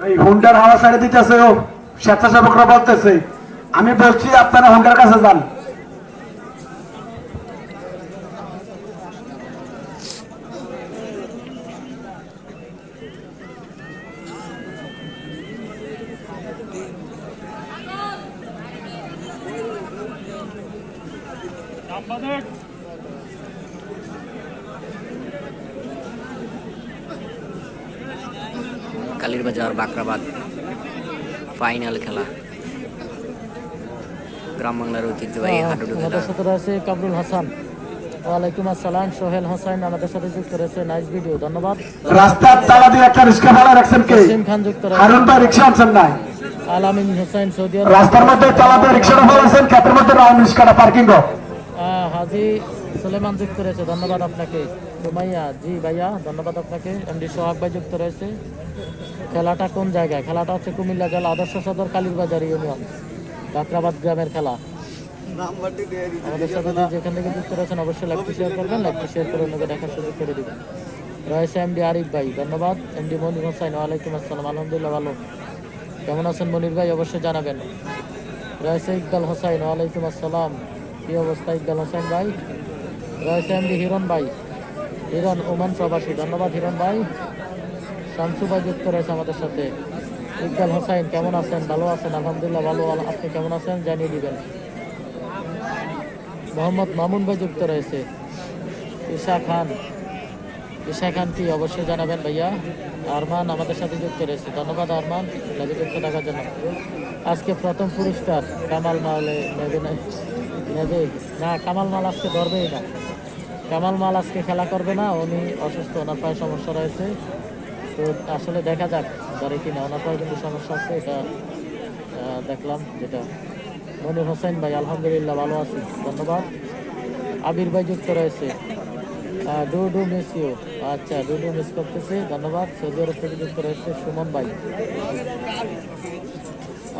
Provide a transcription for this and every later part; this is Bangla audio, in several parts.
এই হুন্ডার হাওয়া ছেড়ে দিতেছে, ও স্বেচ্ছাসেবকরা বলতেছে। আমি বলছি আপনারা হুন্ডার কাছে যান। কালীরবাজার বাকরাবাদ ফাইনাল খেলা, গ্রাম বাংলার ঐতিহ্যবাহী হাডুডু খেলা। আমাদের সাথে রয়েছে কামরুল হাসান। ওয়ালাইকুম আসসালাম। সোহেল হোসেন আমাদের সাথে যুক্ত রয়েছে। নাইস ভিডিও, ধন্যবাদ। রাস্তার তালা দিয়ে একটা রিক্সা ভাড়া রাখছেন কে? জসিম খান যুক্ত হারুন রয়েছে। ভাই রিক্সা আনছেন নাই? আলামিন হোসেন সৌদি আরব। রাস্তার মধ্যে তালা দিয়ে রিক্সাটা ফেলেছেন, ক্ষেতের মধ্যে রাউন্ড রিক্সাটা পার্কিং। হাজি সুলেমান যুক্ত রয়েছে, ধন্যবাদ আপনাকে। সুমাইয়া জি ভাইয়া, ধন্যবাদ আপনাকে। এমডি সোহাগ ভাই যুক্ত রয়েছে। খেলাটা কোন জায়গায়? খেলাটা হচ্ছে কুমিল্লা জেলা আদর্শ সদর কালীরবাজার ইউনিয়ন বাকরাবাদ গ্রামের খেলা। আমাদের সাথে যেখান থেকে যুক্ত রয়েছেন অবশ্যই লাইকটি শেয়ার করবেন, লাইকটি শেয়ার করে অন্যকে দেখার সুযোগ করে দেবেন। রয়েছে এমডি আরিফ ভাই, ধন্যবাদ। এমডি মনির হোসেন, ওয়ালাইকুম আসসালাম। আলহামদুলিল্লাহ ভালো। কেমন আছেন মনির ভাই? অবশ্যই জানাবেন। রয়েছে ইকবাল হোসেন, ওয়ালাইকুম আসসালাম। কি অবস্থা ইকবাল হোসেন ভাই? রয়েছে এমডি হিরণ ভাই, হিরণ ওমান প্রবাসী, ধন্যবাদ হিরণ ভাই। শামসু ভাই যুক্ত রয়েছে আমাদের সাথে। ইকবাল হোসেন কেমন আছেন? ভালো আছেন? আলহামদুলিল্লাহ ভালো। আপনি কেমন আছেন জানিয়ে দিবেন। মোহাম্মদ মামুন ভাই যুক্ত রয়েছে। ঈশা খান, ঈশা খান কি অবশ্যই জানাবেন ভাইয়া। আরমান আমাদের সাথে যুক্ত রয়েছে, ধন্যবাদ আরমান লাইভে যুক্ত থাকার জন্য। আজকে প্রথম পুরস্কার কামাল মালে নেবে না, কামাল মাল আজকে ধরবেই না। কামাল মাল আজকে খেলা করবে না, উনি অসুস্থ, ওনার পায়ে সমস্যা রয়েছে। তো আসলে দেখা যাক ধরে কিনা, ওনার পায়ে কিন্তু সমস্যা আছে, এটা দেখলাম যেটা। মনির হোসেন ভাই আলহামদুলিল্লাহ ভালো আছি, ধন্যবাদ। আবির ভাই যুক্ত রয়েছে। ডু মিস ইউ, আচ্ছা ডু মিস করতেছে, ধন্যবাদ। সৌদি আরব থেকে যুক্ত রয়েছে সুমন ভাই।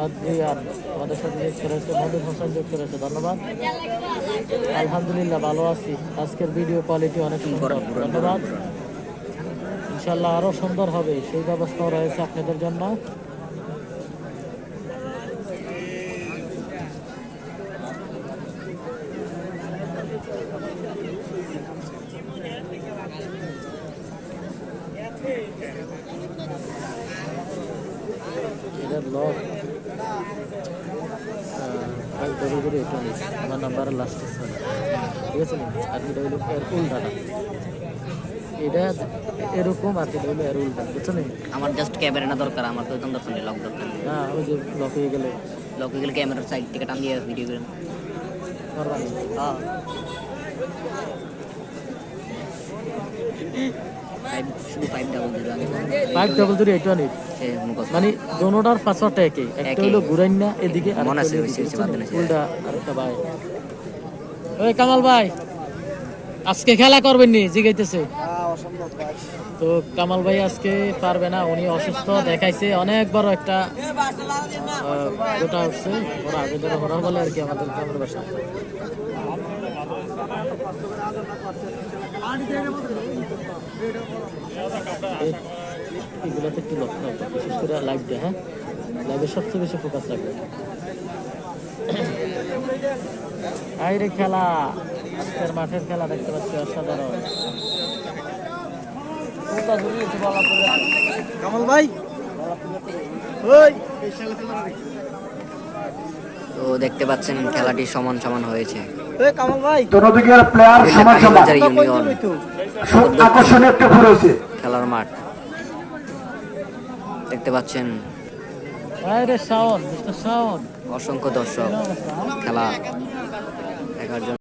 আদ্রিয়ান আমাদের সাথে যুক্ত রয়েছে। মনির হোসেন যুক্ত রয়েছে, ধন্যবাদ। আলহামদুলিল্লাহ ভালো আছি। আজকের ভিডিও কোয়ালিটি অনেক সুন্দর, ধন্যবাদ। ইনশাল্লাহ আরো সুন্দর হবে সেই ব্যবস্থাও রয়েছে আপনাদের জন্য। আমার নাম্বার লাস্ট, ঠিক আছে নি? আর এটা হইলো এর উল্টাটা, এটা এরকম আর এটা হইলো এর উল্টা, বুঝছো নি? আমার জাস্ট ক্যামেরা না দরকার, আমার তো একদম দরকার নেই, লক দরকার। না ওই যে লক হয়ে গেলে ক্যামেরার সাইড থেকে টান দিয়ে ভিডিও করেন। শুধু 500 মানে দোনোটার পাসওয়ার্ডটা একই, একটা হলো ঘুরাইনা এদিকে আর মনে আছে উল্টা আরেকটা ভাই। ওই কামাল ভাই আজকে খেলা করবেন নি জিগাইতেছে। তো কামাল ভাই আজকে পারবে না, উনি অসুস্থ, দেখাইছে অনেক বড় একটা গোটা উঠছে, ওরা আগে ধরে ওরা বলে আর কি আমাদের গ্রামের বাসা। এগুলোতে একটু লক্ষ্য রাখবে, বিশেষ করে লাইভ দেয়। হ্যাঁ, লাইভে সবচেয়ে বেশি ফোকাস রাখবে। আইরে খেলা, আজকের মাঠের খেলা দেখতে পাচ্ছি অসাধারণ। কামাল ভাই তো দেখতে পাচ্ছেন খেলাটি সমান সমান হয়েছে। কামাল ভাই দোনোদিকের প্লেয়ার সমান সমান, ইউনিয়ন আকর্ষণীয় একটা ঘুরে হয়েছে খেলার মাঠ দেখতে পাচ্ছেন। অসংখ্য দর্শক খেলা দেখার জন্য।